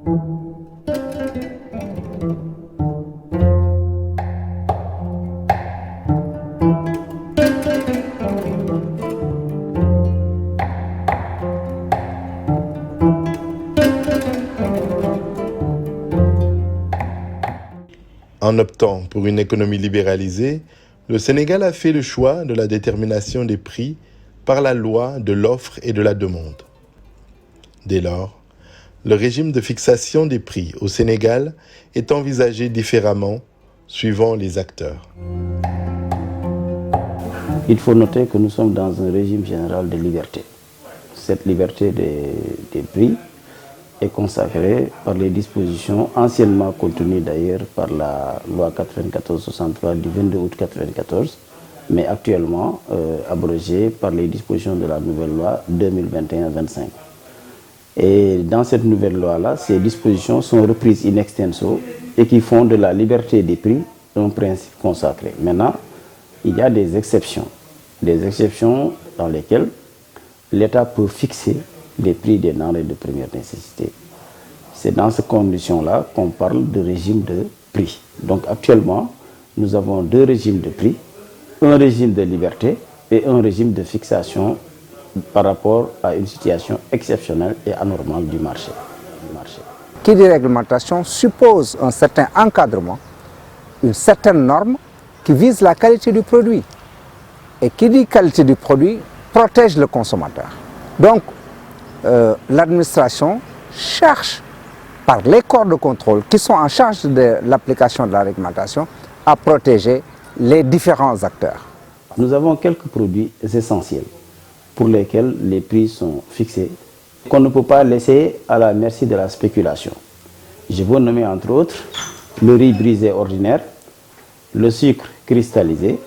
En optant pour une économie libéralisée, le Sénégal a fait le choix de la détermination des prix par la loi de l'offre et de la demande. Dès lors, le régime de fixation des prix au Sénégal est envisagé différemment suivant les acteurs. Il faut noter que nous sommes dans un régime général de liberté. Cette liberté des prix est consacrée par les dispositions anciennement contenues d'ailleurs par la loi 94-63 du 22 août 1994, mais actuellement abrogée par les dispositions de la nouvelle loi 2021-25. Et dans cette nouvelle loi-là, ces dispositions sont reprises in extenso et qui font de la liberté des prix un principe consacré. Maintenant, il y a des exceptions dans lesquelles l'État peut fixer les prix des denrées de première nécessité. C'est dans ces conditions-là qu'on parle de régime de prix. Donc actuellement, nous avons deux régimes de prix, un régime de liberté et un régime de fixation par rapport à une situation exceptionnelle et anormale du marché. Qui dit réglementation suppose un certain encadrement, une certaine norme qui vise la qualité du produit. Et qui dit qualité du produit protège le consommateur. Donc, l'administration cherche, par les corps de contrôle qui sont en charge de l'application de la réglementation, à protéger les différents acteurs. Nous avons quelques produits essentiels pour lesquels les prix sont fixés, qu'on ne peut pas laisser à la merci de la spéculation. Je veux nommer entre autres le riz brisé ordinaire, le sucre cristallisé,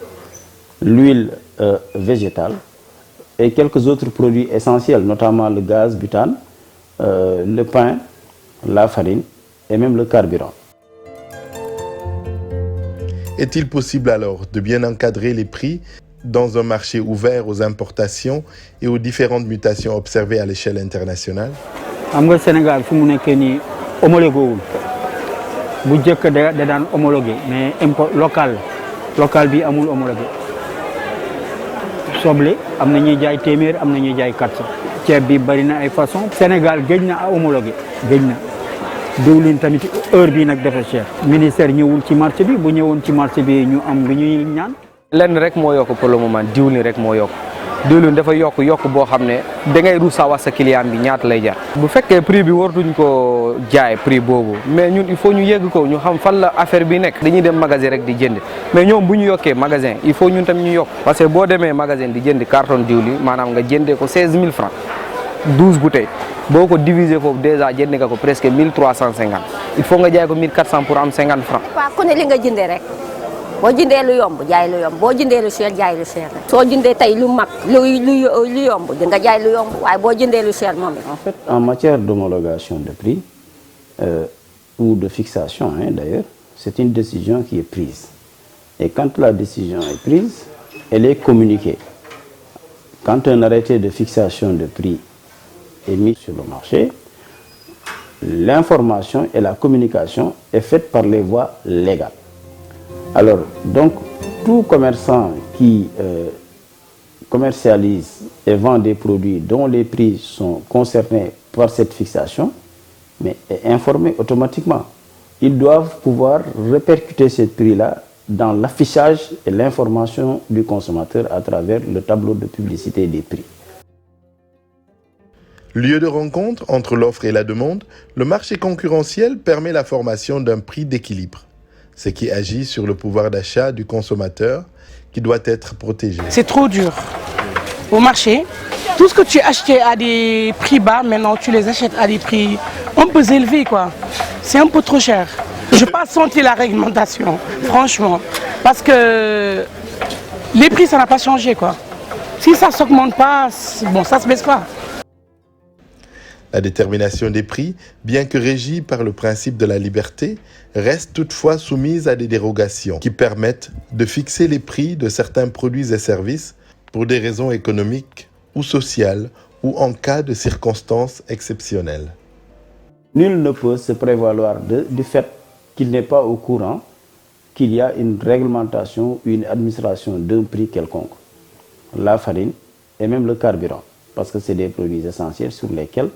l'huile végétale et quelques autres produits essentiels, notamment le gaz butane, le pain, la farine et même le carburant. Est-il possible alors de bien encadrer les prix dans un marché ouvert aux importations et aux différentes mutations observées à l'échelle internationale? Au Sénégal, fu mu nekk nii homologué wul bu njëkk da daan homologué mais import local bi amul homologué. Soble am na ñuy jaay téeméer am na ñuy jaay 400. Ceeb bi bari na ay façon. Sénégal gëj na a homologué gëj na. Diwlin tamit heure bi nag dafa cher. Ministère ñëwul ci marché bi bu ñëwoon ci marché bi ñu am lu ñuy ñaan. lenn rek moo yokk pour le moment diwlin rek moo yokk diwlin dafa yokk boo xam ne da ngay ruus a wax sa client bi ñaata lay jar. bu fekkee prix bi waratuñ ko jaay prix boobu mais ñun il faut ñu yegg ko ñu xam fan la affaire bi nekk. dañuy dem magasin rek di jënd mais ñoom bu ñu yokkee magasin il faut ñun tam ñu yokk parce que boo demee magasin di jënd carton diwlin maanaam nga jëndee ko 16 000 francs 12 bouteilles boo ko diviser foofu déjà jënd nga ko presque 1350 il faut nga jaay ko 1400 pour am 50 francs. waaw ku ne li nga jëndee rek. boo jëndee lu yomb jaay lu yomb boo jëndee lu cher jaay lu cher rek. soo jëndee tey lu mag lu yomb di nga jaay lu yomb waaye boo jëndee lu cher moom. En fait, en matière d'homologation de prix ou de fixation d'ailleurs, c'est une décision qui est prise. Et quand la décision est prise, elle est communiquée. Quand un arrêté de fixation de prix est mis sur le marché, l'information et la communication est faite par les voies légales. Alors, donc, tout commerçant qui commercialise et vend des produits dont les prix sont concernés par cette fixation, mais est informé automatiquement. Ils doivent pouvoir répercuter ces prix-là dans l'affichage et l'information du consommateur à travers le tableau de publicité des prix. Lieu de rencontre entre l'offre et la demande, le marché concurrentiel permet la formation d'un prix d'équilibre, ce qui agit sur le pouvoir d'achat du consommateur qui doit être protégé. C'est trop dur. Au marché, tout ce que tu achetais à des prix bas, maintenant tu les achètes à des prix un peu élevés, quoi. C'est un peu trop cher. Je n'ai pas senti la réglementation, franchement, parce que les prix, ça n'a pas changé, quoi. Si ça ne s'augmente pas, bon, ça ne se baisse pas. La détermination des prix, bien que régie par le principe de la liberté, reste toutefois soumise à des dérogations qui permettent de fixer les prix de certains produits et services pour des raisons économiques ou sociales ou en cas de circonstances exceptionnelles. Nul ne peut se prévaloir du fait qu'il n'est pas au courant qu'il y a une réglementation ou une administration d'un prix quelconque. La farine et même le carburant, parce que c'est des produits essentiels sur lesquels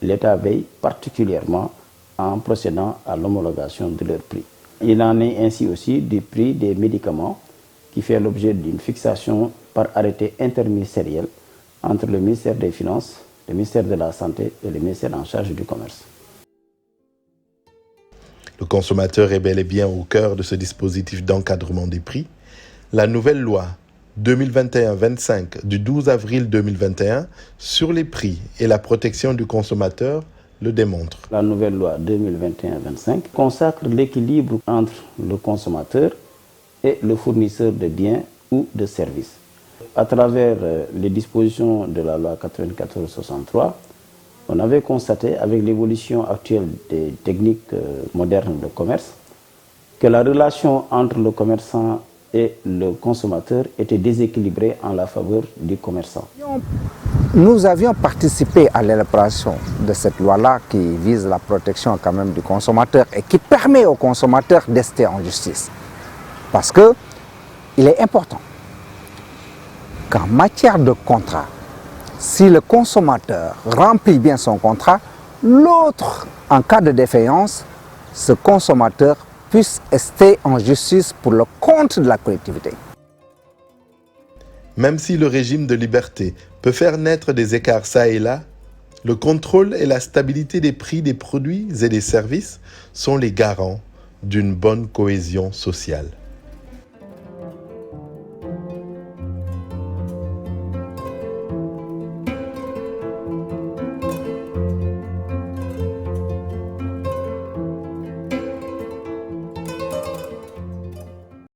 l'État veille particulièrement en procédant à l'homologation de leur prix. Il en est ainsi aussi du prix des médicaments qui fait l'objet d'une fixation par arrêté interministériel entre le ministère des Finances, le ministère de la Santé et le ministère en charge du Commerce. Le consommateur est bel et bien au cœur de ce dispositif d'encadrement des prix. La nouvelle loi 2021-25 du 12 avril 2021 sur les prix et la protection du consommateur le démontre. La nouvelle loi 2021-25 consacre l'équilibre entre le consommateur et le fournisseur de biens ou de services. À travers les dispositions de la loi 94-63, on avait constaté, avec l'évolution actuelle des techniques modernes de commerce, que la relation entre le commerçant et le consommateur était déséquilibrée en la faveur du commerçant. Nous avions participé à l'élaboration de cette loi-là qui vise la protection quand même du consommateur et qui permet au consommateur d'ester en justice. Parce qu'il est important qu'en matière de contrat, si le consommateur remplit bien son contrat, l'autre, en cas de défaillance, ce consommateur puisse rester en justice pour le compte de la collectivité. Même si le régime de liberté peut faire naître des écarts çà et là, le contrôle et la stabilité des prix des produits et des services sont les garants d'une bonne cohésion sociale.